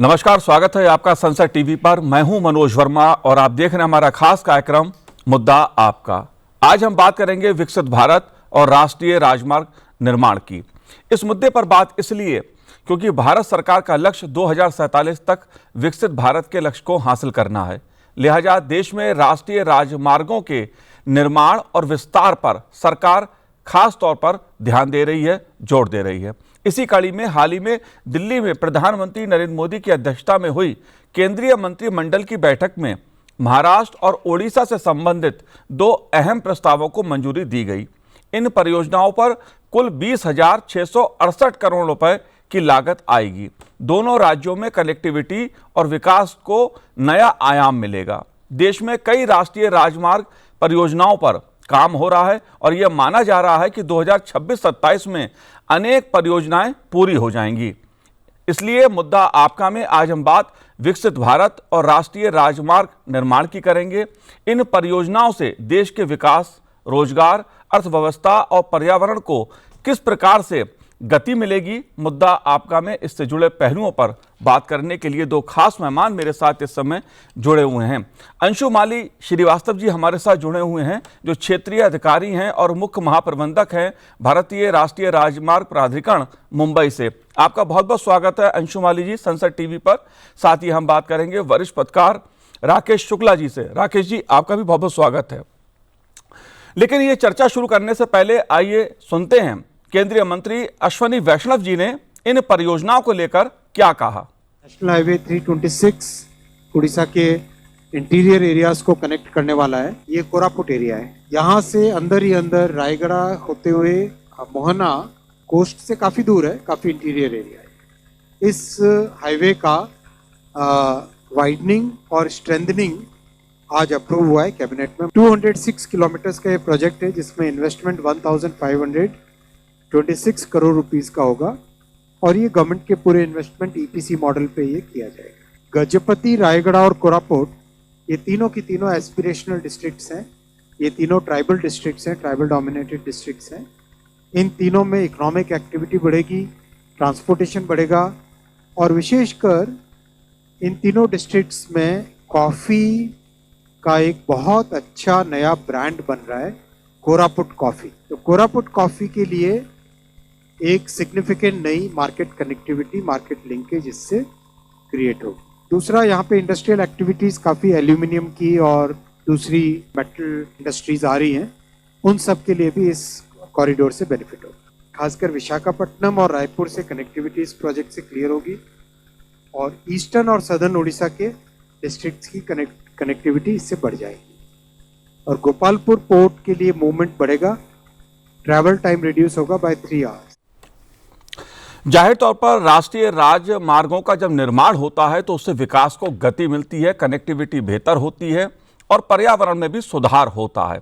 नमस्कार, स्वागत है आपका संसद टीवी पर। मैं हूं मनोज वर्मा और आप देख रहे हैं हमारा खास कार्यक्रम मुद्दा आपका। आज हम बात करेंगे विकसित भारत और राष्ट्रीय राजमार्ग निर्माण की। इस मुद्दे पर बात इसलिए क्योंकि भारत सरकार का लक्ष्य 2047 तक विकसित भारत के लक्ष्य को हासिल करना है। लिहाजा देश में राष्ट्रीय राजमार्गों के निर्माण और विस्तार पर सरकार खास तौर पर ध्यान दे रही है, जोर दे रही है। इसी कड़ी में हाल ही में दिल्ली में प्रधानमंत्री नरेंद्र मोदी की अध्यक्षता में हुई केंद्रीय मंत्रिमंडल की बैठक में महाराष्ट्र और ओडिशा से संबंधित 2 अहम प्रस्तावों को मंजूरी दी गई। इन परियोजनाओं पर कुल 20,668 करोड़ रुपए की लागत आएगी। दोनों राज्यों में कनेक्टिविटी और विकास को नया आयाम मिलेगा। देश में कई राष्ट्रीय राजमार्ग परियोजनाओं पर काम हो रहा है और यह माना जा रहा है कि 2026-27 में अनेक परियोजनाएं पूरी हो जाएंगी। इसलिए मुद्दा आपका में आज हम बात विकसित भारत और राष्ट्रीय राजमार्ग निर्माण की करेंगे। इन परियोजनाओं से देश के विकास, रोजगार, अर्थव्यवस्था और पर्यावरण को किस प्रकार से गति मिलेगी, मुद्दा आपका में इससे जुड़े पहलुओं पर बात करने के लिए 2 खास मेहमान मेरे साथ इस समय जुड़े हुए हैं। अंशुमाली श्रीवास्तव जी हमारे साथ जुड़े हुए हैं, जो क्षेत्रीय अधिकारी हैं और मुख्य महाप्रबंधक हैं भारतीय राष्ट्रीय राजमार्ग प्राधिकरण मुंबई से। आपका बहुत बहुत स्वागत है अंशुमाली जी संसद टीवी पर। साथ ही हम बात करेंगे वरिष्ठ पत्रकार राकेश शुक्ला जी से। राकेश जी, आपका भी बहुत बहुत स्वागत है। लेकिन ये चर्चा शुरू करने से पहले आइए सुनते हैं केंद्रीय मंत्री अश्विनी वैष्णव जी ने इन परियोजनाओं को लेकर क्या कहा। नेशनल हाईवे 326 उड़ीसा के इंटीरियर एरियाज को कनेक्ट करने वाला है। ये कोरापुट एरिया है। यहाँ से अंदर ही अंदर रायगढ़ होते हुए मोहना कोस्ट से काफी दूर है, काफी इंटीरियर एरिया है। इस हाईवे का वाइडनिंग और स्ट्रेंथनिंग आज अप्रूव हुआ है कैबिनेट में। 206 किलोमीटर का ये प्रोजेक्ट है जिसमें इन्वेस्टमेंट 1526 करोड़ रुपीस का होगा और ये गवर्नमेंट के पूरे इन्वेस्टमेंट ईपीसी मॉडल पे ये किया जाएगा। गजपति, रायगढ़ और कोरापुट ये तीनों की तीनों एस्पिरेशनल डिस्ट्रिक्ट्स हैं। ये तीनों ट्राइबल डिस्ट्रिक्ट्स हैं, ट्राइबल डोमिनेटेड डिस्ट्रिक्ट्स हैं। इन तीनों में इकोनॉमिक एक्टिविटी बढ़ेगी, ट्रांसपोर्टेशन बढ़ेगा और विशेषकर इन तीनों डिस्ट्रिक्ट्स में कॉफ़ी का एक बहुत अच्छा नया ब्रांड बन रहा है, कोरापुट कॉफ़ी। तो कोरापुट कॉफ़ी के लिए एक सिग्निफिकेंट नई मार्केट कनेक्टिविटी, मार्केट लिंकेज इससे क्रिएट होगी। दूसरा, यहाँ पे इंडस्ट्रियल एक्टिविटीज़ काफ़ी एल्यूमिनियम की और दूसरी मेटल इंडस्ट्रीज आ रही हैं, उन सब के लिए भी इस कॉरिडोर से बेनिफिट होगा। खासकर विशाखापट्टनम और रायपुर से कनेक्टिविटी इस प्रोजेक्ट से क्लियर होगी और ईस्टर्न और सदर्न उड़ीसा के डिस्ट्रिक्ट्स की कनेक्टिविटी इससे बढ़ जाएगी और गोपालपुर पोर्ट के लिए मूवमेंट बढ़ेगा, ट्रैवल टाइम रिड्यूस होगा बाय 3 आवर्स। जाहिर तौर पर राष्ट्रीय राजमार्गों का जब निर्माण होता है तो उससे विकास को गति मिलती है, कनेक्टिविटी बेहतर होती है और पर्यावरण में भी सुधार होता है।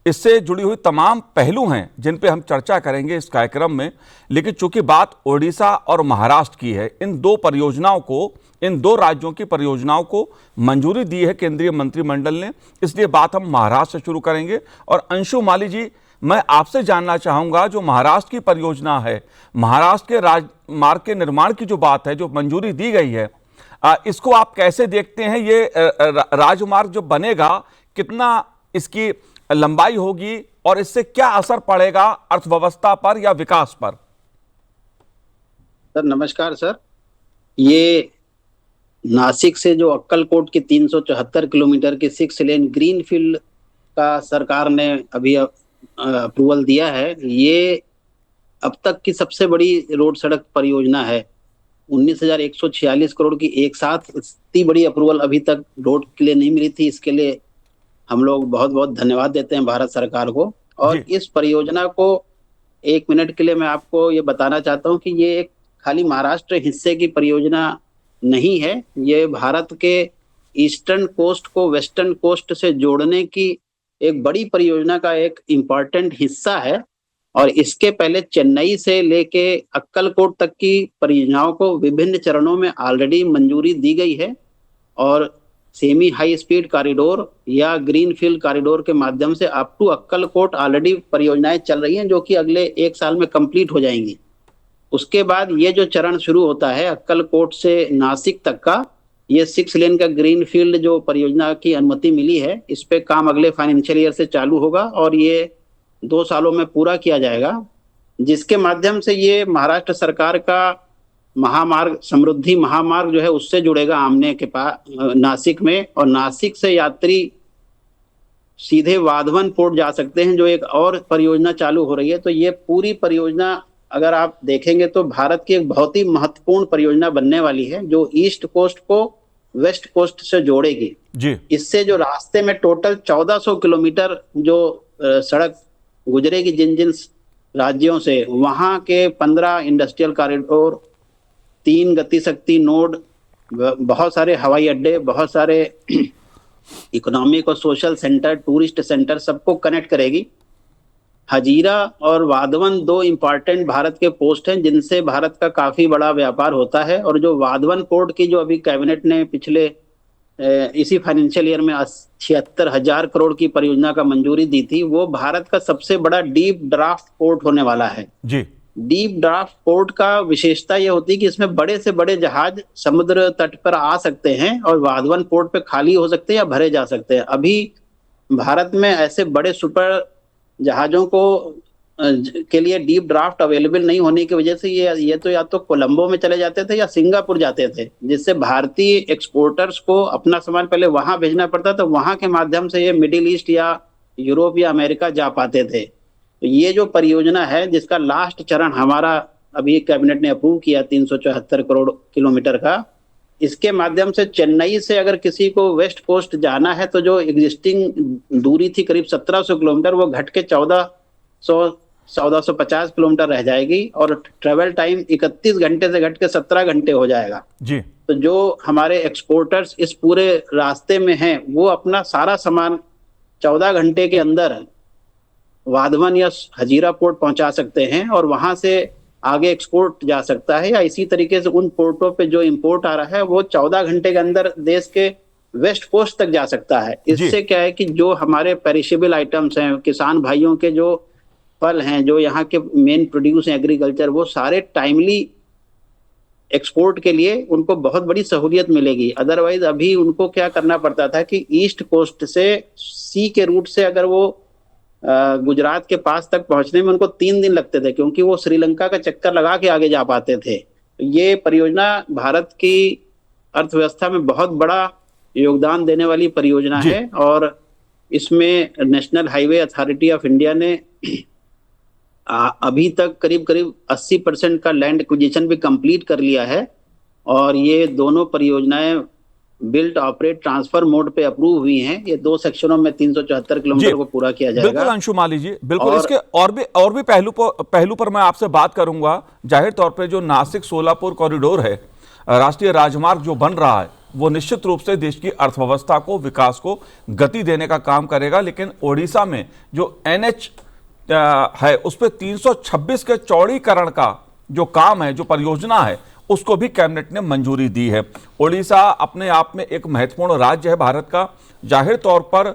इससे जुड़ी हुई तमाम पहलू हैं जिन पे हम चर्चा करेंगे इस कार्यक्रम में। लेकिन चूंकि बात ओडिशा और महाराष्ट्र की है, इन 2 परियोजनाओं को, इन 2 राज्यों की परियोजनाओं को मंजूरी दी है केंद्रीय मंत्रिमंडल ने, इसलिए बात हम महाराष्ट्र से शुरू करेंगे। और अंशुमाली जी, मैं आपसे जानना चाहूँगा, जो महाराष्ट्र की परियोजना है, महाराष्ट्र के राजमार्ग के निर्माण की जो बात है, जो मंजूरी दी गई है, इसको आप कैसे देखते हैं? ये राजमार्ग जो बनेगा, कितना इसकी लंबाई होगी और इससे क्या असर पड़ेगा अर्थव्यवस्था पर या विकास पर? सर नमस्कार सर। ये नासिक से जो अक्कलकोट की 374 किलोमीटर की 6 लेन ग्रीन फील्ड का सरकार ने अभी अप्रूवल दिया है। ये अब तक की सबसे बड़ी रोड सड़क परियोजना है। 19,146 करोड़ की एक साथ इतनी बड़ी अप्रूवल अभी तक रोड के लिए नहीं मिली थी। इसके लिए हम लोग बहुत बहुत धन्यवाद देते हैं भारत सरकार को। और इस परियोजना को 1 मिनट के लिए मैं आपको ये बताना चाहता हूँ कि ये एक खाली महाराष्ट्र हिस्से की परियोजना नहीं है। ये भारत के ईस्टर्न कोस्ट को वेस्टर्न कोस्ट से जोड़ने की एक बड़ी परियोजना का एक इम्पॉर्टेंट हिस्सा है। और इसके पहले चेन्नई से लेके अक्कलकोट तक की परियोजनाओं को विभिन्न चरणों में ऑलरेडी मंजूरी दी गई है और सेमी हाई स्पीड कॉरिडोर या ग्रीन फील्ड कॉरिडोर के माध्यम से अप टू अक्कलकोट ऑलरेडी परियोजनाएं चल रही हैं, जो कि अगले 1 साल में कंप्लीट हो जाएंगी। उसके बाद ये जो चरण शुरू होता है अक्कलकोट से नासिक तक का, ये 6 लेन का ग्रीन फील्ड जो परियोजना की अनुमति मिली है, इस पे काम अगले फाइनेंशियल ईयर से चालू होगा और ये 2 सालों में पूरा किया जाएगा, जिसके माध्यम से ये महाराष्ट्र सरकार का महामार्ग, समृद्धि महामार्ग जो है उससे जुड़ेगा आमने के पास नासिक में, और नासिक से यात्री सीधे वाधवन पोर्ट जा सकते हैं, जो एक और परियोजना चालू हो रही है। तो ये पूरी परियोजना अगर आप देखेंगे तो भारत की एक बहुत ही महत्वपूर्ण परियोजना बनने वाली है, जो ईस्ट कोस्ट को वेस्ट कोस्ट से जोड़ेगी जी। इससे जो रास्ते में टोटल 1400 किलोमीटर जो सड़क गुजरेगी जिन जिन राज्यों से, वहां के 15 इंडस्ट्रियल कॉरिडोर, 3 गति शक्ति नोड, बहुत सारे हवाई अड्डे, बहुत सारे इकोनॉमिक और सोशल सेंटर, टूरिस्ट सेंटर, सबको कनेक्ट करेगी। हजीरा और वाधवन 2 इंपॉर्टेंट भारत के पोस्ट हैं जिनसे भारत का काफी बड़ा व्यापार होता है, और जो वाधवन पोर्ट की जो अभी कैबिनेट ने पिछले इसी फाइनेंशियल ईयर में 76,000 करोड़ की परियोजना का मंजूरी दी थी, वो भारत का सबसे बड़ा डीप ड्राफ्ट पोर्ट होने वाला है जी। डीप ड्राफ्ट पोर्ट का विशेषता यह होती है कि इसमें बड़े से बड़े जहाज समुद्र तट पर आ सकते हैं और वाधवन पोर्ट पे खाली हो सकते हैं या भरे जा सकते हैं। अभी भारत में ऐसे बड़े सुपर जहाजों को के लिए डीप ड्राफ्ट अवेलेबल नहीं होने की वजह से ये तो या तो कोलंबो में चले जाते थे या सिंगापुर जाते थे, जिससे भारतीय एक्सपोर्टर्स को अपना सामान पहले वहां भेजना पड़ता था, वहां के माध्यम से ये मिडिल ईस्ट या यूरोप या अमेरिका जा पाते थे। तो ये जो परियोजना है जिसका लास्ट चरण हमारा अभी कैबिनेट ने अप्रूव किया 374 करोड़ किलोमीटर का, इसके माध्यम से चेन्नई से अगर किसी को वेस्ट कोस्ट जाना है तो जो एग्जिस्टिंग दूरी थी करीब 1700 किलोमीटर, वो घट के 1450 किलोमीटर रह जाएगी और ट्रेवल टाइम 31 घंटे से घट के 17 घंटे हो जाएगा जी। तो जो हमारे एक्सपोर्टर्स इस पूरे रास्ते में हैं वो अपना सारा सामान 14 घंटे के अंदर वाधवन या हजीरा पोर्ट पहुंचा सकते हैं और वहां से आगे एक्सपोर्ट जा सकता है, या इसी तरीके से उन पोर्टों पे जो इंपोर्ट आ रहा है वो 14 घंटे के अंदर देश के वेस्ट कोस्ट तक जा सकता है। इससे क्या है कि जो हमारे पेरिशेबल आइटम्स हैं, किसान भाइयों के जो फल हैं, जो यहाँ के मेन प्रोड्यूस हैं एग्रीकल्चर, वो सारे टाइमली एक्सपोर्ट के लिए उनको बहुत बड़ी सहूलियत मिलेगी। अदरवाइज अभी उनको क्या करना पड़ता था कि ईस्ट कोस्ट से सी के रूट से अगर वो गुजरात के पास तक पहुंचने में उनको 3 दिन लगते थे, क्योंकि वो श्रीलंका का चक्कर लगा के आगे जा पाते थे। ये परियोजना भारत की अर्थव्यवस्था में बहुत बड़ा योगदान देने वाली परियोजना है और इसमें national highway authority of India ने अभी तक करीब 80% का लैंड एक्विजिशन भी कंप्लीट कर लिया है और ये दोनों परियोजनाएं बिल्ट ऑपरेट ट्रांसफर मोड पे अप्रूव हुई हैं। ये 2 सेक्शनों में 374 किलोमीटर को पूरा किया जाएगा। बिल्कुल अंशु माली जी, बिल्कुल। इसके और भी पहलू पर मैं आपसे बात करूंगा। जाहिर तौर पे जो नासिक सोलापुर कॉरिडोर है, राष्ट्रीय राजमार्ग जो बन रहा है, वो निश्चित रूप से देश की अर्थव्यवस्था को, विकास को गति देने का काम करेगा। लेकिन ओडिशा में जो NH है उस पर 326 के चौड़ीकरण का जो काम है, जो परियोजना है, उसको भी कैबिनेट ने मंजूरी दी है। ओडिशा अपने आप में एक महत्वपूर्ण राज्य है भारत का। जाहिर तौर पर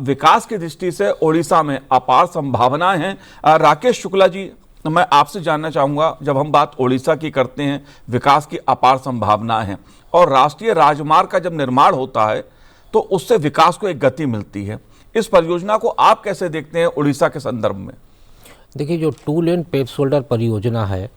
विकास की दृष्टि से ओडिशा में अपार संभावनाएं हैं। राकेश शुक्ला जी, मैं आपसे जानना चाहूँगा, जब हम बात ओडिशा की करते हैं, विकास की अपार संभावनाएं हैं और राष्ट्रीय राजमार्ग का जब निर्माण होता है तो उससे विकास को एक गति मिलती है। इस परियोजना को आप कैसे देखते हैं उड़ीसा के संदर्भ में? देखिए, जो 2 लेन पेव शोल्डर परियोजना है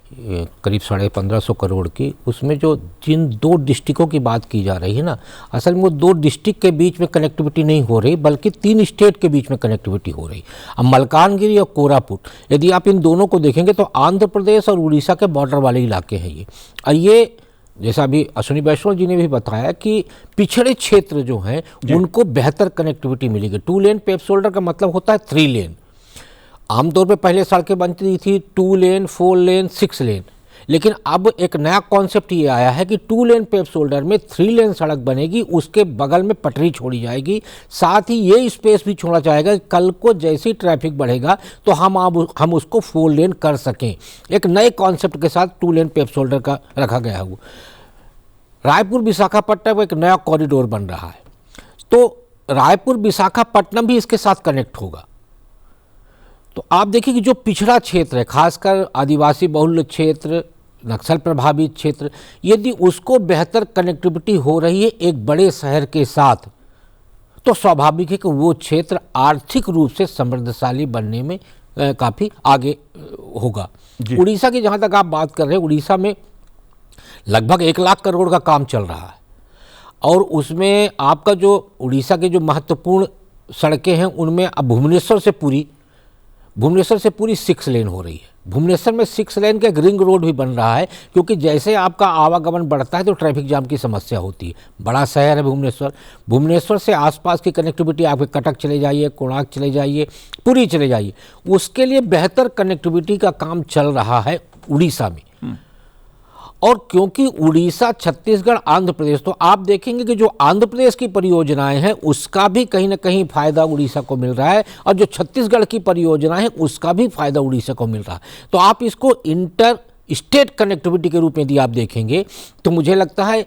करीब 1550 करोड़ की, उसमें जो जिन 2 डिस्ट्रिक्टों की बात की जा रही है ना, असल में वो 2 डिस्ट्रिक्ट के बीच में कनेक्टिविटी नहीं हो रही, बल्कि 3 स्टेट के बीच में कनेक्टिविटी हो रही। अब मलकानगिरी और कोरापुट, यदि आप इन दोनों को देखेंगे तो आंध्र प्रदेश और उड़ीसा के बॉर्डर वाले इलाके हैं ये। और ये जैसा अभी अश्विनी वैष्णव जी ने भी बताया कि पिछड़े क्षेत्र जो हैं उनको बेहतर कनेक्टिविटी मिलेगी। 2 लेन पेव शोल्डर का मतलब होता है 3 लेन। आमतौर पे पहले सड़कें बनती थी 2 लेन, 4 लेन, 6 लेन, लेकिन अब एक नया कॉन्सेप्ट ये आया है कि 2 लेन पेव शोल्डर में 3 लेन सड़क बनेगी, उसके बगल में पटरी छोड़ी जाएगी, साथ ही ये स्पेस भी छोड़ा जाएगा कि कल को जैसे ही ट्रैफिक बढ़ेगा तो हम उसको 4 लेन कर सकें। एक नए कॉन्सेप्ट के साथ 2 लेन पेव शोल्डर का रखा गया है। वो रायपुर विशाखापट्टनम एक नया कॉरिडोर बन रहा है, तो रायपुर विशाखापट्टनम भी इसके साथ कनेक्ट होगा। तो आप देखिए कि जो पिछड़ा क्षेत्र है, खासकर आदिवासी बहुल क्षेत्र, नक्सल प्रभावित क्षेत्र, यदि उसको बेहतर कनेक्टिविटी हो रही है एक बड़े शहर के साथ, तो स्वाभाविक है कि वो क्षेत्र आर्थिक रूप से समृद्धशाली बनने में काफ़ी आगे होगा। उड़ीसा की जहाँ तक आप बात कर रहे हैं, उड़ीसा में लगभग 1 लाख करोड़ का काम चल रहा है, और उसमें आपका जो उड़ीसा के जो महत्वपूर्ण सड़कें हैं उनमें अब भुवनेश्वर से पूरी 6 लेन हो रही है। भुवनेश्वर में 6 लेन का एक रिंग रोड भी बन रहा है, क्योंकि जैसे आपका आवागमन बढ़ता है तो ट्रैफिक जाम की समस्या होती है। बड़ा शहर है भुवनेश्वर से आसपास की कनेक्टिविटी, आपके कटक चले जाइए, कोणार्क चले जाइए, पुरी चले जाइए, उसके लिए बेहतर कनेक्टिविटी का काम चल रहा है उड़ीसा में। और क्योंकि उड़ीसा, छत्तीसगढ़, आंध्र प्रदेश, तो आप देखेंगे कि जो आंध्र प्रदेश की परियोजनाएं हैं उसका भी कहीं ना कहीं फायदा उड़ीसा को मिल रहा है, और जो छत्तीसगढ़ की परियोजनाएं हैं उसका भी फायदा उड़ीसा को मिल रहा है। तो आप इसको इंटर स्टेट कनेक्टिविटी के रूप में यदि आप देखेंगे तो मुझे लगता है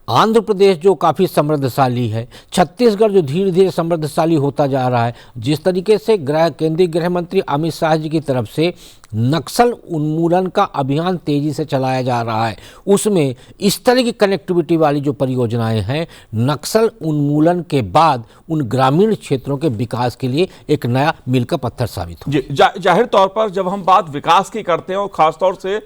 आंध्र प्रदेश जो काफ़ी समृद्धशाली है, छत्तीसगढ़ जो धीरे धीरे समृद्धशाली होता जा रहा है, जिस तरीके से केंद्रीय गृह मंत्री अमित शाह जी की तरफ से नक्सल उन्मूलन का अभियान तेजी से चलाया जा रहा है, उसमें इस तरह की कनेक्टिविटी वाली जो परियोजनाएं हैं, नक्सल उन्मूलन के बाद उन ग्रामीण क्षेत्रों के विकास के लिए एक नया मील का पत्थर साबित हो। जाहिर तौर पर जब हम बात विकास की करते हैं और खासतौर से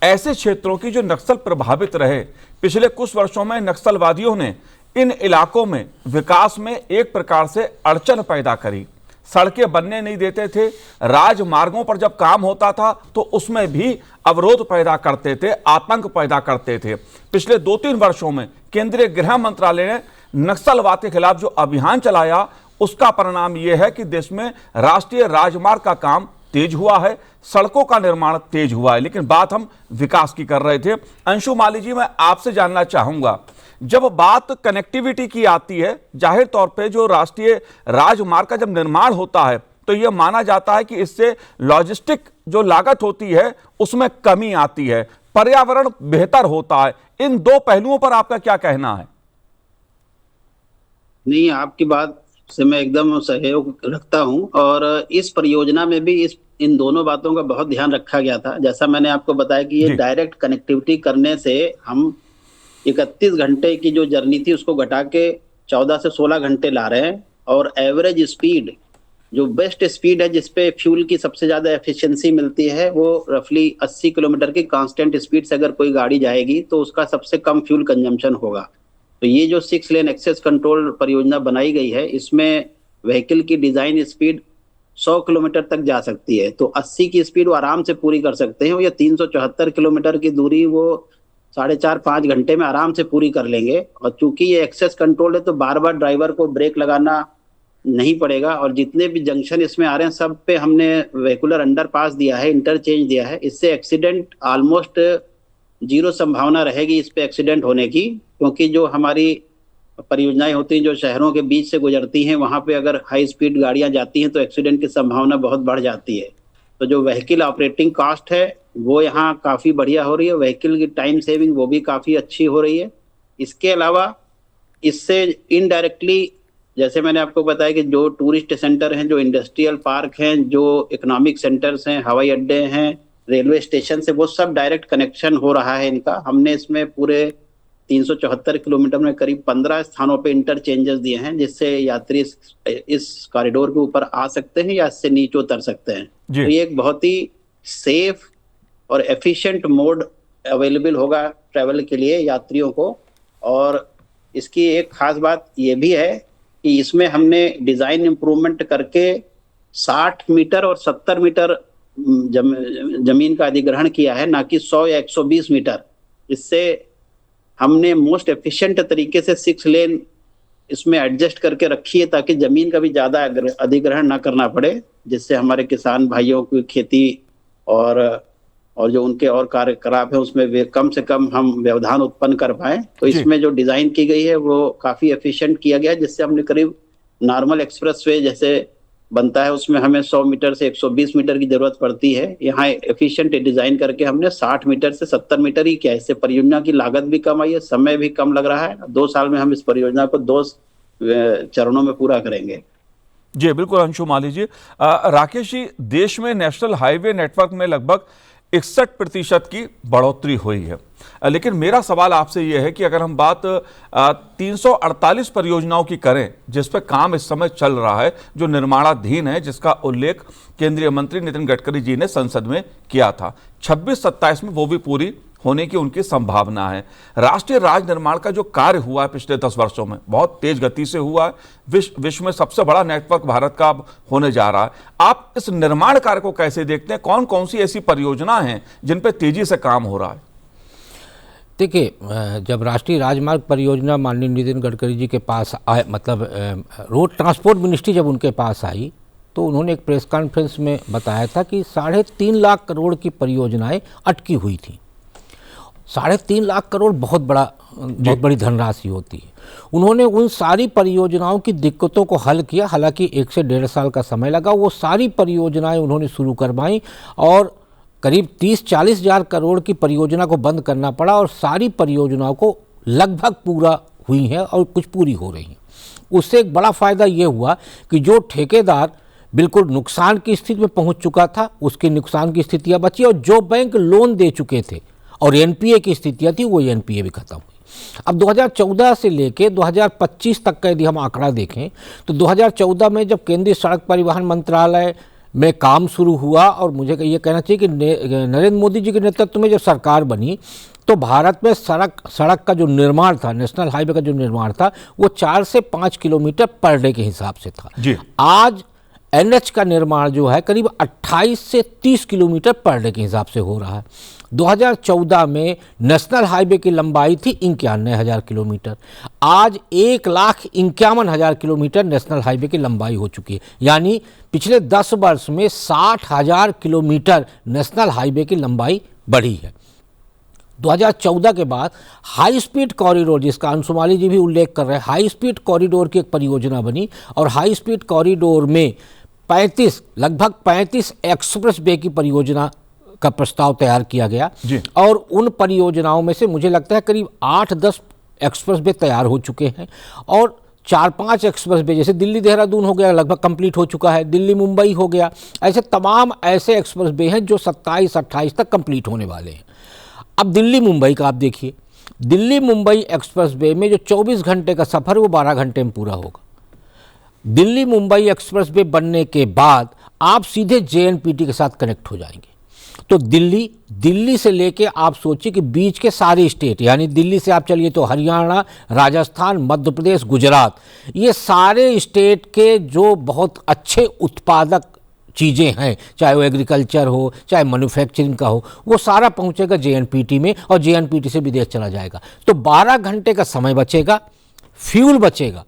ऐसे क्षेत्रों की जो नक्सल प्रभावित रहे, पिछले कुछ वर्षों में नक्सलवादियों ने इन इलाकों में विकास में एक प्रकार से अड़चन पैदा करी। सड़कें बनने नहीं देते थे, राजमार्गों पर जब काम होता था तो उसमें भी अवरोध पैदा करते थे, आतंक पैदा करते थे। पिछले 2-3 वर्षों में केंद्रीय गृह मंत्रालय ने नक्सलवाद के खिलाफ जो अभियान चलाया, उसका परिणाम यह है कि देश में राष्ट्रीय राजमार्ग का काम तेज हुआ है, सड़कों का निर्माण तेज हुआ है। लेकिन बात हम विकास की कर रहे थे। अंशु माली जी, मैं आपसे जानना चाहूंगा, जब बात कनेक्टिविटी की आती है, जाहिर तौर पे जो राष्ट्रीय राजमार्ग का जब निर्माण होता है तो यह माना जाता है कि इससे लॉजिस्टिक जो लागत होती है उसमें कमी आती है, पर्यावरण बेहतर होता है। इन 2 पहलुओं पर आपका क्या कहना है? नहीं, आपकी बात से मैं एकदम सहयोग रखता हूं, और इस परियोजना में भी इन दोनों बातों का बहुत ध्यान रखा गया था। जैसा मैंने आपको बताया कि ये डायरेक्ट कनेक्टिविटी करने से हम 31 घंटे की जो जर्नी थी उसको घटा के 14 से 16 घंटे ला रहे हैं, और एवरेज स्पीड, जो बेस्ट स्पीड है जिसपे फ्यूल की सबसे ज्यादा एफिशिएंसी मिलती है, वो रफली 80 किलोमीटर की कांस्टेंट स्पीड से अगर कोई गाड़ी जाएगी तो उसका सबसे कम फ्यूल कंजम्पशन होगा। तो ये जो 6 लेन एक्सेस कंट्रोल परियोजना बनाई गई है, इसमें व्हीकल की डिजाइन स्पीड 100 किलोमीटर तक जा सकती है, तो 80 की स्पीड वो आराम से पूरी कर सकते हैं, या 374 किलोमीटर की दूरी वो 4.5-5 घंटे में आराम से पूरी कर लेंगे। और चूंकि ये एक्सेस कंट्रोल है तो बार बार ड्राइवर को ब्रेक लगाना नहीं पड़ेगा, और जितने भी जंक्शन इसमें आ रहे हैं सब पे हमने व्हीकुलर अंडरपास दिया है, इंटरचेंज दिया है। इससे एक्सीडेंट ऑलमोस्ट 0 संभावना रहेगी इस पे एक्सीडेंट होने की, क्योंकि जो हमारी परियोजनाएं होती हैं जो शहरों के बीच से गुजरती हैं, वहां पे अगर हाई स्पीड गाड़ियां जाती हैं तो एक्सीडेंट की संभावना बहुत बढ़ जाती है। तो जो व्हीकल ऑपरेटिंग कॉस्ट है वो यहाँ काफी बढ़िया हो रही है, व्हीकल की टाइम सेविंग वो भी काफी अच्छी हो रही है। इसके अलावा इससे इनडायरेक्टली, जैसे मैंने आपको बताया कि जो टूरिस्ट सेंटर हैं, जो इंडस्ट्रियल पार्क हैं, जो इकोनॉमिक सेंटर्स हैं, हवाई अड्डे हैं, रेलवे स्टेशन से, वो सब डायरेक्ट कनेक्शन हो रहा है इनका। हमने इसमें पूरे 374 किलोमीटर में करीब 15 स्थानों पे इंटरचेंजेस दिए हैं, जिससे यात्री इस कॉरिडोर के ऊपर आ सकते हैं या इससे नीचे उतर सकते हैं। तो ये एक बहुत ही सेफ और एफिशिएंट मोड अवेलेबल होगा ट्रैवल के लिए यात्रियों को। और इसकी एक खास बात ये भी है कि इसमें हमने डिजाइन इम्प्रूवमेंट करके 60 मीटर और 70 मीटर जमीन का अधिग्रहण किया है, ना कि 100 या 120 मीटर। इससे हमने मोस्ट एफिशिएंट तरीके से 6 लेन इसमें एडजस्ट करके रखी है, ताकि जमीन का भी ज्यादा अधिग्रहण ना करना पड़े, जिससे हमारे किसान भाइयों की खेती और जो उनके और कार्यकलाप है उसमें कम से कम हम व्यवधान उत्पन्न कर पाए। तो इसमें जो डिजाइन की गई है वो काफी एफिशिएंट किया गया है, जिससे हमने करीब नॉर्मल एक्सप्रेसवे जैसे बनता है उसमें हमें 100 मीटर से 120 मीटर की जरूरत पड़ती है, यहाँ एफिशिएंट डिजाइन करके हमने 60 मीटर से 70 मीटर ही किया। इससे परियोजना की लागत भी कम आई है, समय भी कम लग रहा है। 2 साल में हम इस परियोजना को 2 चरणों में पूरा करेंगे। जी बिल्कुल अंशु माली जी। राकेश जी, देश में नेशनल हाईवे नेटवर्क में लगभग 61% की बढ़ोतरी हुई है, लेकिन मेरा सवाल आपसे यह है कि अगर हम बात 348 परियोजनाओं की करें जिस पर काम इस समय चल रहा है, जो निर्माणाधीन है, जिसका उल्लेख केंद्रीय मंत्री नितिन गडकरी जी ने संसद में किया था, 26-27 में वो भी पूरी होने की उनकी संभावना है। राष्ट्रीय राज निर्माण का जो कार्य हुआ है पिछले 10 वर्षों में बहुत तेज गति से हुआ है। विश्व में सबसे बड़ा नेटवर्क भारत का अब होने जा रहा है। आप इस निर्माण कार्य को कैसे देखते हैं? कौन कौन सी ऐसी परियोजना हैं जिन पर तेजी से काम हो रहा है? देखिए, जब राष्ट्रीय राजमार्ग परियोजना माननीय नितिन गडकरी जी के पास आए, मतलब रोड ट्रांसपोर्ट मिनिस्ट्री जब उनके पास आई, तो उन्होंने एक प्रेस कॉन्फ्रेंस में बताया था कि 3.5 लाख करोड़ की परियोजनाएं अटकी हुई थी। 3.5 लाख करोड़ बहुत बड़ी धनराशि होती है। उन्होंने उन सारी परियोजनाओं की दिक्कतों को हल किया, हालांकि 1 से 1.5 साल का समय लगा। वो सारी परियोजनाएं उन्होंने शुरू करवाई और करीब 30-40 हज़ार करोड़ की परियोजना को बंद करना पड़ा, और सारी परियोजनाओं को लगभग पूरा हुई हैं और कुछ पूरी हो रही हैं। उससे एक बड़ा फ़ायदा ये हुआ कि जो ठेकेदार बिल्कुल नुकसान की स्थिति में पहुंच चुका था, उसकी नुकसान की स्थितियाँ बची, और जो बैंक लोन दे चुके थे और एनपीए की स्थितियाँ थी, वो एनपीए भी खत्म हुई। अब 2014 से लेके 2025 तक का यदि हम आंकड़ा देखें तो 2014 में जब केंद्रीय सड़क परिवहन मंत्रालय में काम शुरू हुआ, और मुझे ये कहना चाहिए कि नरेंद्र मोदी जी के नेतृत्व में जब सरकार बनी, तो भारत में सड़क का जो निर्माण था, नेशनल हाईवे का जो निर्माण था, वो 4 से 5 किलोमीटर पर डे के हिसाब से था जी। आज एनएच का निर्माण जो है करीब 28 से 30 किलोमीटर पर डे के हिसाब से हो रहा है। 2014 में नेशनल हाईवे की लंबाई थी 91,000 किलोमीटर, आज 1,51,000 किलोमीटर नेशनल हाईवे की लंबाई हो चुकी है। यानी पिछले 10 वर्ष में 60,000 किलोमीटर नेशनल हाईवे की लंबाई बढ़ी है। 2014 के बाद हाई स्पीड कॉरिडोर, जिसका अंशुमाली जी भी उल्लेख कर रहे हैं, हाई स्पीड कॉरिडोर की एक परियोजना बनी, और हाई स्पीड कॉरिडोर में लगभग 35 एक्सप्रेस वे की परियोजना का प्रस्ताव तैयार किया गया जी। और उन परियोजनाओं में से मुझे लगता है करीब 8-10 एक्सप्रेस वे तैयार हो चुके हैं, और 4-5 एक्सप्रेस वे, जैसे दिल्ली देहरादून हो गया, लगभग कंप्लीट हो चुका है, दिल्ली मुंबई हो गया, ऐसे तमाम ऐसे एक्सप्रेस वे हैं जो 27-28 तक कंप्लीट होने वाले हैं। अब दिल्ली मुंबई का आप देखिए, दिल्ली मुंबई एक्सप्रेस वे में जो 24 घंटे का सफ़र है वो 12 घंटे में पूरा होगा। दिल्ली मुंबई एक्सप्रेस वे बनने के बाद आप सीधे जेएनपीटी के साथ कनेक्ट हो जाएंगे। तो दिल्ली से लेके आप सोचिए कि बीच के सारे स्टेट, यानी दिल्ली से आप चलिए तो हरियाणा, राजस्थान, मध्य प्रदेश, गुजरात, ये सारे स्टेट के जो बहुत अच्छे उत्पादक चीज़ें हैं, चाहे वो एग्रीकल्चर हो, चाहे मैन्युफैक्चरिंग का हो, वो सारा पहुंचेगा जेएनपीटी में, और जेएनपीटी से विदेश चला जाएगा। तो 12 घंटे का समय बचेगा, फ्यूल बचेगा।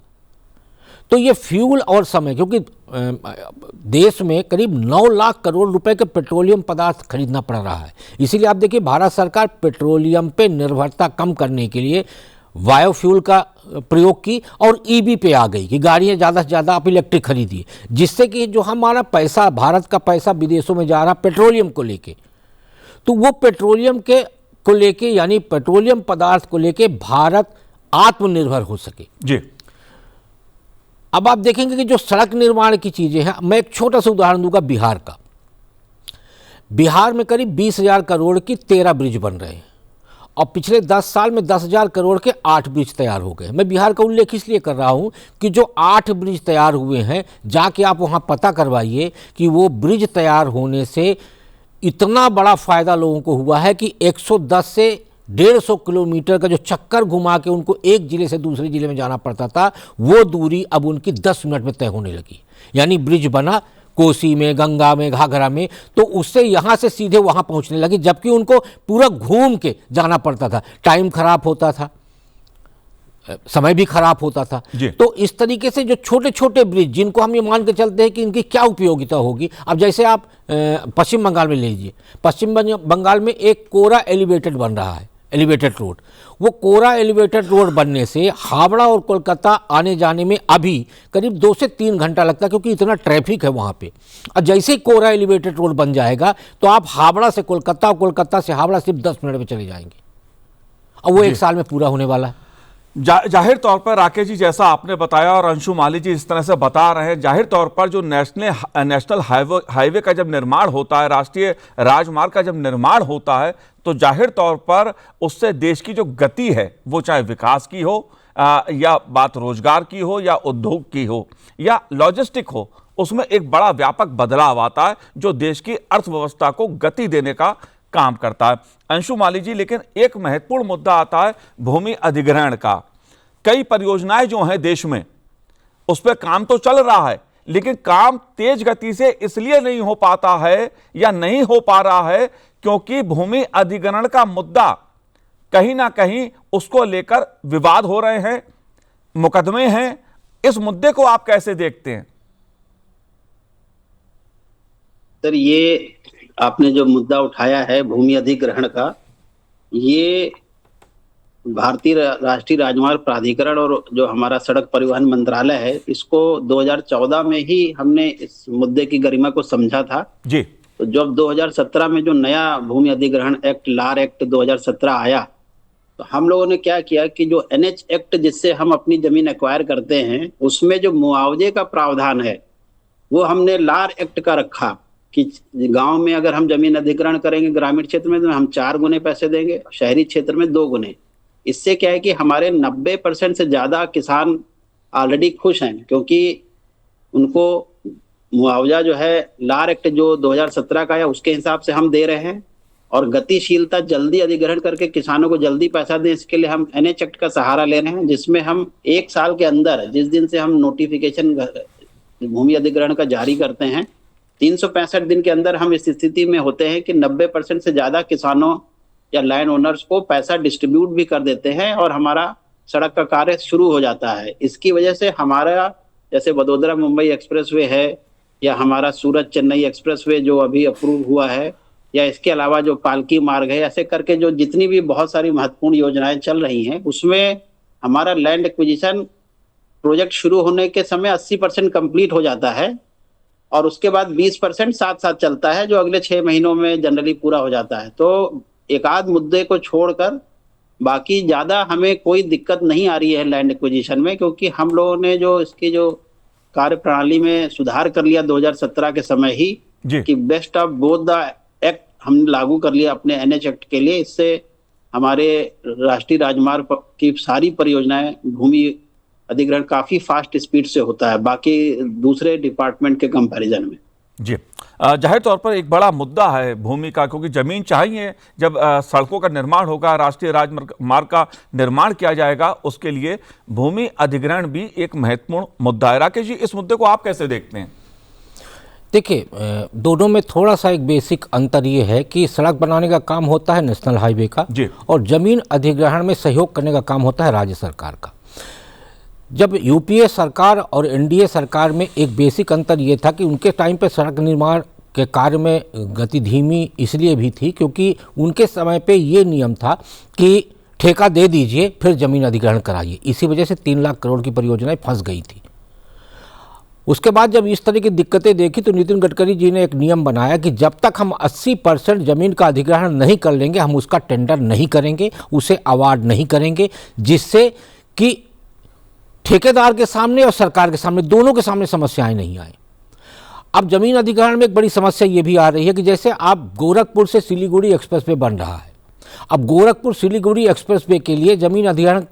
तो ये फ्यूल और समय, क्योंकि देश में करीब 9 लाख करोड़ रुपए के पेट्रोलियम पदार्थ खरीदना पड़ रहा है, इसीलिए आप देखिए भारत सरकार पेट्रोलियम पे निर्भरता कम करने के लिए बायोफ्यूल का प्रयोग की और ईवी पे आ गई कि गाड़ियाँ ज़्यादा से ज़्यादा आप इलेक्ट्रिक खरीदिए, जिससे कि जो हमारा पैसा, भारत का पैसा विदेशों में जा रहा पेट्रोलियम को लेके, तो वो पेट्रोलियम को लेके, यानी पेट्रोलियम पदार्थ को लेके भारत आत्मनिर्भर हो सके। जी। अब आप देखेंगे कि जो सड़क निर्माण की चीज़ें हैं, मैं एक छोटा सा उदाहरण दूंगा बिहार का। बिहार में करीब 20,000 करोड़ की 13 ब्रिज बन रहे हैं, और पिछले 10 साल में 10,000 करोड़ के 8 ब्रिज तैयार हो गए। मैं बिहार का उल्लेख इसलिए कर रहा हूं कि जो 8 ब्रिज तैयार हुए हैं, जाके आप वहां पता करवाइए कि वो ब्रिज तैयार होने से इतना बड़ा फ़ायदा लोगों को हुआ है कि 110 से 150 किलोमीटर का जो चक्कर घुमा के उनको एक ज़िले से दूसरे ज़िले में जाना पड़ता था, वो दूरी अब उनकी 10 मिनट में तय होने लगी। यानी ब्रिज बना कोसी में, गंगा में, घाघरा में, तो उससे यहाँ से सीधे वहाँ पहुँचने लगी, जबकि उनको पूरा घूम के जाना पड़ता था, टाइम खराब होता था, समय भी खराब होता था। तो इस तरीके से जो छोटे छोटे ब्रिज, जिनको हम ये मान के चलते हैं कि इनकी क्या उपयोगिता होगी, अब जैसे आप पश्चिम बंगाल में ले लीजिए, पश्चिम बंगाल में एक कोरा एलिवेटेड बन रहा है, एलिवेटेड रोड। वो कोरा एलिवेटेड रोड बनने से हावड़ा और कोलकाता आने जाने में अभी करीब 2 से 3 घंटा लगता है, क्योंकि इतना ट्रैफिक है वहाँ पे। और जैसे ही कोरा एलिवेटेड रोड बन जाएगा तो आप हावड़ा से कोलकाता और कोलकाता से हावड़ा सिर्फ 10 मिनट में चले जाएंगे, और वो 1 साल में पूरा होने वाला है। जाहिर तौर पर राकेश जी, जैसा आपने बताया और अंशु माली जी इस तरह से बता रहे हैं, जाहिर तौर पर जो नेशनल हाईवे का जब निर्माण होता है, राष्ट्रीय राजमार्ग का जब निर्माण होता है, तो जाहिर तौर पर उससे देश की जो गति है, वो चाहे विकास की हो या बात रोजगार की हो या उद्योग की हो या लॉजिस्टिक हो, उसमें एक बड़ा व्यापक बदलाव आता है जो देश की अर्थव्यवस्था को गति देने का काम करता है। अंशु माली जी, लेकिन एक महत्वपूर्ण मुद्दा आता है भूमि अधिग्रहण का। कई परियोजनाएं जो हैं देश में, उस पर काम तो चल रहा है, लेकिन काम तेज गति से इसलिए नहीं हो पाता है या नहीं हो पा रहा है क्योंकि भूमि अधिग्रहण का मुद्दा कहीं ना कहीं उसको लेकर विवाद हो रहे हैं, मुकदमे हैं। इस मुद्दे को आप कैसे देखते हैं? सर, ये आपने जो मुद्दा उठाया है भूमि अधिग्रहण का, ये भारतीय राष्ट्रीय राजमार्ग प्राधिकरण और जो हमारा सड़क परिवहन मंत्रालय है, इसको 2014 में ही हमने इस मुद्दे की गरिमा को समझा था जी। तो जब 2017 में जो नया भूमि अधिग्रहण एक्ट, लार एक्ट 2017 आया, तो हम लोगों ने क्या किया कि जो एनएच एक्ट जिससे हम अपनी जमीन एक्वायर करते हैं, उसमें जो मुआवजे का प्रावधान है वो हमने लार एक्ट का रखा कि गांव में अगर हम जमीन अधिग्रहण करेंगे ग्रामीण क्षेत्र में, तो हम 4 गुने पैसे देंगे, शहरी क्षेत्र में 2 गुने। इससे क्या है कि हमारे 90% से ज्यादा किसान ऑलरेडी खुश हैं, क्योंकि उनको मुआवजा जो है लार एक्ट जो 2017 का है उसके हिसाब से हम दे रहे हैं, और गतिशीलता, जल्दी अधिग्रहण करके किसानों को जल्दी पैसा दें, इसके लिए हम एनएच एक्ट का सहारा ले रहे हैं, जिसमें हम 1 साल के अंदर, जिस दिन से हम नोटिफिकेशन भूमि अधिग्रहण का जारी करते हैं, 365 दिन के अंदर हम इस स्थिति में होते हैं कि 90% से ज्यादा किसानों या लैंड ओनर्स को पैसा डिस्ट्रीब्यूट भी कर देते हैं और हमारा सड़क का कार्य शुरू हो जाता है। इसकी वजह से हमारा जैसे वडोदरा मुंबई एक्सप्रेसवे है या हमारा सूरत चेन्नई एक्सप्रेसवे जो अभी अप्रूव हुआ है, या इसके अलावा जो पालकी मार्ग है, ऐसे करके जो जितनी भी बहुत सारी महत्वपूर्ण योजनाएं चल रही हैं, उसमें हमारा लैंड एक्विजिशन प्रोजेक्ट शुरू होने के समय 80% कंप्लीट हो जाता है और उसके बाद 20% साथ साथ चलता है, जो अगले 6 महीनों में जनरली पूरा हो जाता है। तो एक आध मुद्दे को छोड़कर बाकी ज्यादा हमें कोई दिक्कत नहीं आ रही है लैंड एक्विजिशन में, क्योंकि हम लोगों ने जो इसकी जो कार्य प्रणाली में सुधार कर लिया 2017 के समय ही कि best of both the act हम लागू कर लिया अपने एनएच एक्ट के लिए। इससे हमारे राष्ट्रीय राजमार्ग की सारी परियोजनाएं भूमि अधिग्रहण काफी फास्ट स्पीड से होता है बाकी दूसरे डिपार्टमेंट के कंपैरिजन में। जी, जाहिर तौर पर एक बड़ा मुद्दा है भूमि का, क्योंकि जमीन चाहिए। जब सड़कों का निर्माण होगा, राष्ट्रीय राजमार्ग का निर्माण किया जाएगा, उसके लिए भूमि अधिग्रहण भी एक महत्वपूर्ण मुद्दा है। राकेश जी, इस मुद्दे को आप कैसे देखते हैं? देखिए, दोनों में थोड़ा सा एक बेसिक अंतर ये है कि सड़क बनाने का काम होता है नेशनल हाईवे का और जमीन अधिग्रहण में सहयोग करने का काम होता है राज्य सरकार का। जब यूपीए सरकार और एनडीए सरकार में एक बेसिक अंतर ये था कि उनके टाइम पे सड़क निर्माण के कार्य में गति धीमी इसलिए भी थी क्योंकि उनके समय पे ये नियम था कि ठेका दे दीजिए फिर ज़मीन अधिग्रहण कराइए। इसी वजह से 3 लाख करोड़ की परियोजनाएं फंस गई थी। उसके बाद जब इस तरह की दिक्कतें देखी तो नितिन गडकरी जी ने एक नियम बनाया कि जब तक हम 80% ज़मीन का अधिग्रहण नहीं कर लेंगे हम उसका टेंडर नहीं करेंगे, उसे अवार्ड नहीं करेंगे, जिससे कि ठेकेदार के सामने और सरकार के सामने, दोनों के सामने समस्याएं नहीं आए। अब जमीन अधिग्रहण में एक बड़ी समस्या ये भी आ रही है कि जैसे आप गोरखपुर से सिलीगुड़ी एक्सप्रेसवे बन रहा है, अब गोरखपुर सिलीगुड़ी एक्सप्रेसवे के लिए जमीन अधिग्रहण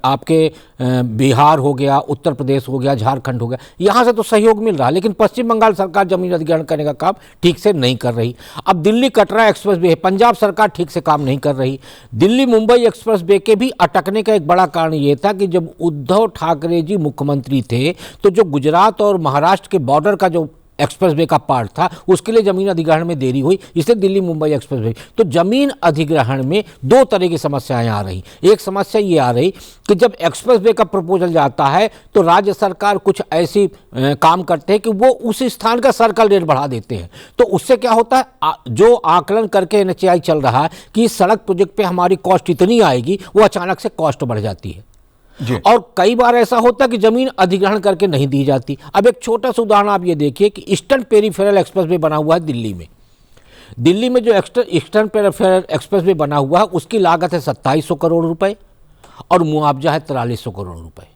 आपके बिहार हो गया, उत्तर प्रदेश हो गया, झारखंड हो गया, यहाँ से तो सहयोग मिल रहा है, लेकिन पश्चिम बंगाल सरकार जमीन अधिग्रहण करने का काम ठीक से नहीं कर रही। अब दिल्ली कटरा एक्सप्रेसवे है, पंजाब सरकार ठीक से काम नहीं कर रही। दिल्ली मुंबई एक्सप्रेसवे के भी अटकने का एक बड़ा कारण ये था कि जब उद्धव ठाकरे जी मुख्यमंत्री थे तो जो गुजरात और महाराष्ट्र के बॉर्डर का जो एक्सप्रेसवे का पार्ट था उसके लिए जमीन अधिग्रहण में देरी हुई, इसलिए दिल्ली मुंबई एक्सप्रेसवे। तो जमीन अधिग्रहण में 2 तरह की समस्याएं आ रही। एक समस्या ये आ रही कि जब एक्सप्रेसवे का प्रपोजल जाता है तो राज्य सरकार कुछ ऐसी काम करते हैं कि वो उस स्थान का सर्कल रेट बढ़ा देते हैं। तो उससे क्या होता है, जो आकलन करके एनएचएआई चल रहा है कि इस सड़क प्रोजेक्ट पे हमारी कॉस्ट इतनी आएगी, वो अचानक से कॉस्ट बढ़ जाती है। और कई बार ऐसा होता है कि जमीन अधिग्रहण करके नहीं दी जाती। अब एक छोटा सा उदाहरण आप ये देखिए कि ईस्टर्न पेरिफेरल एक्सप्रेसवे बना हुआ है दिल्ली में। दिल्ली में जो ईस्टर्न पेरिफेरल एक्सप्रेसवे बना हुआ है उसकी लागत है 2700 करोड़ रुपए। और मुआवजा है 4300 करोड़ रुपए।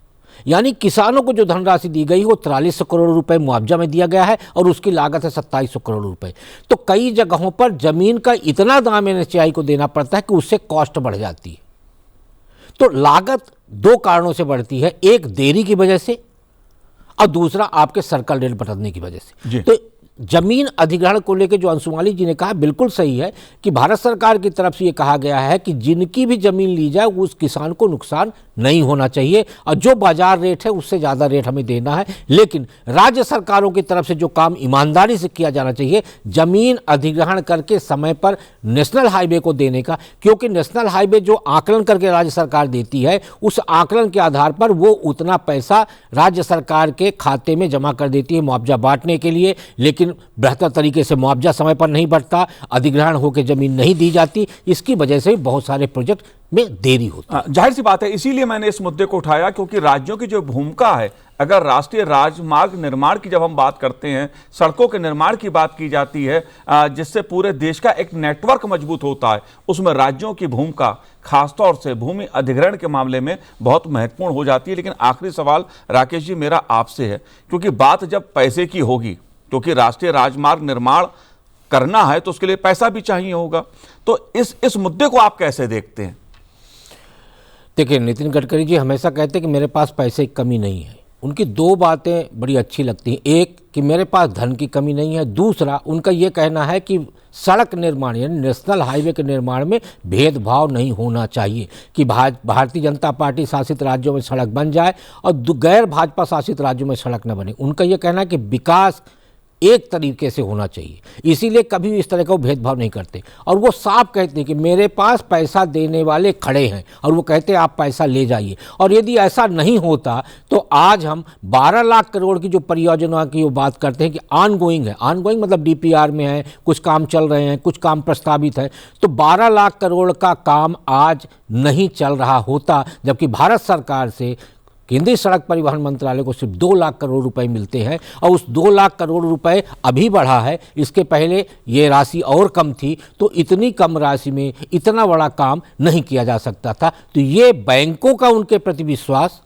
यानी किसानों को जो धनराशि दी गई वो 4300 करोड़ रुपए मुआवजा में दिया गया है और उसकी लागत है 2700 करोड़ रुपए। तो कई जगहों पर जमीन का इतना दाम एनएचएआई को देना पड़ता है कि उससे कॉस्ट बढ़ जाती है। तो लागत दो कारणों से बढ़ती है, एक देरी की वजह से और दूसरा आपके सर्कल रेट बदलने की वजह से। तो जमीन अधिग्रहण को लेकर जो अंशुमाली जी ने कहा बिल्कुल सही है कि भारत सरकार की तरफ से ये कहा गया है कि जिनकी भी जमीन ली जाए उस किसान को नुकसान नहीं होना चाहिए और जो बाजार रेट है उससे ज़्यादा रेट हमें देना है। लेकिन राज्य सरकारों की तरफ से जो काम ईमानदारी से किया जाना चाहिए, जमीन अधिग्रहण करके समय पर नेशनल हाईवे को देने का, क्योंकि नेशनल हाईवे जो आकलन करके राज्य सरकार देती है उस आकलन के आधार पर वो उतना पैसा राज्य सरकार के खाते में जमा कर देती है मुआवजा बांटने के लिए। लेकिन बेहतर तरीके से मुआवजा समय पर नहीं बढ़ता, अधिग्रहण होकर जमीन नहीं दी जाती, इसकी वजह से बहुत सारे प्रोजेक्ट में देरी होती है। जाहिर सी बात है, इसीलिए मैंने इस मुद्दे को उठाया क्योंकि राज्यों की जो भूमिका है, अगर राष्ट्रीय राजमार्ग निर्माण की जब हम बात करते हैं, सड़कों के निर्माण की बात की जाती है जिससे पूरे देश का एक नेटवर्क मजबूत होता है, उसमें राज्यों की भूमिका खासतौर से भूमि अधिग्रहण के मामले में बहुत महत्वपूर्ण हो जाती है। लेकिन आखिरी सवाल राकेश जी मेरा आपसे है, क्योंकि बात जब पैसे की होगी, क्योंकि राष्ट्रीय राजमार्ग निर्माण करना है तो उसके लिए पैसा भी चाहिए होगा, तो इस मुद्दे को आप कैसे देखते हैं? देखिए, नितिन गडकरी जी हमेशा कहते हैं कि मेरे पास पैसे की कमी नहीं है। उनकी दो बातें बड़ी अच्छी लगती हैं, एक कि मेरे पास धन की कमी नहीं है, दूसरा उनका ये कहना है कि सड़क निर्माण यानी नेशनल हाईवे के निर्माण में भेदभाव नहीं होना चाहिए कि भारतीय जनता पार्टी शासित राज्यों में सड़क बन जाए और गैर भाजपा शासित राज्यों में सड़क न बने। उनका ये कहना है कि विकास एक तरीके से होना चाहिए, इसीलिए कभी इस तरह का वो भेदभाव नहीं करते। और वो साफ कहते हैं कि मेरे पास पैसा देने वाले खड़े हैं और वो कहते हैं आप पैसा ले जाइए। और यदि ऐसा नहीं होता तो आज हम 12 लाख करोड़ की जो परियोजना की वो बात करते हैं कि ऑनगोइंग है, ऑनगोइंग मतलब डीपीआर में है, कुछ काम चल रहे हैं, कुछ काम प्रस्तावित है, तो 12 लाख करोड़ का काम आज नहीं चल रहा होता, जबकि भारत सरकार से केंद्रीय सड़क परिवहन मंत्रालय को सिर्फ 2 लाख करोड़ रुपए मिलते हैं और उस 2 लाख करोड़ रुपए अभी बढ़ा है, इसके पहले ये राशि और कम थी, तो इतनी कम राशि में इतना बड़ा काम नहीं किया जा सकता था। तो ये बैंकों का उनके प्रति विश्वास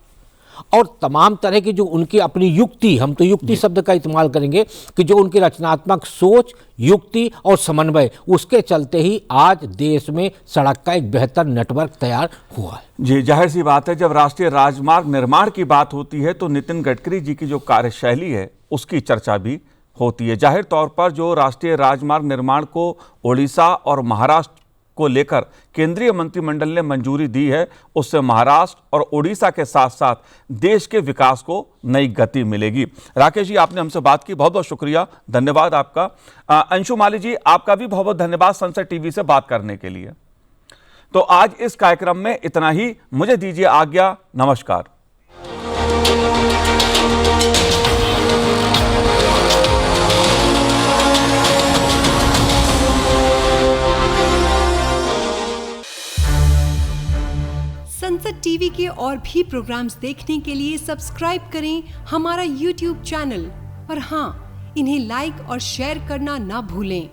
और तमाम तरह की जो उनकी अपनी युक्ति, हम तो युक्ति शब्द का इस्तेमाल करेंगे कि जो उनकी रचनात्मक सोच, युक्ति और समन्वय, उसके चलते ही आज देश में सड़क का एक बेहतर नेटवर्क तैयार हुआ है। जी, जाहिर सी बात है, जब राष्ट्रीय राजमार्ग निर्माण की बात होती है तो नितिन गडकरी जी की जो कार्यशैली है उसकी चर्चा भी होती है। जाहिर तौर पर जो राष्ट्रीय राजमार्ग निर्माण को उड़ीसा और महाराष्ट्र को लेकर केंद्रीय मंत्रिमंडल ने मंजूरी दी है, उससे महाराष्ट्र और उड़ीसा के साथ साथ देश के विकास को नई गति मिलेगी। राकेश जी, आपने हमसे बात की, बहुत बहुत शुक्रिया, धन्यवाद आपका। अंशुमाली जी, आपका भी बहुत बहुत धन्यवाद संसद टीवी से बात करने के लिए। तो आज इस कार्यक्रम में इतना ही, मुझे दीजिए आज्ञा, नमस्कार। संसद टीवी के और भी प्रोग्राम्स देखने के लिए सब्सक्राइब करें हमारा YouTube चैनल और हाँ, इन्हें लाइक और शेयर करना ना भूलें।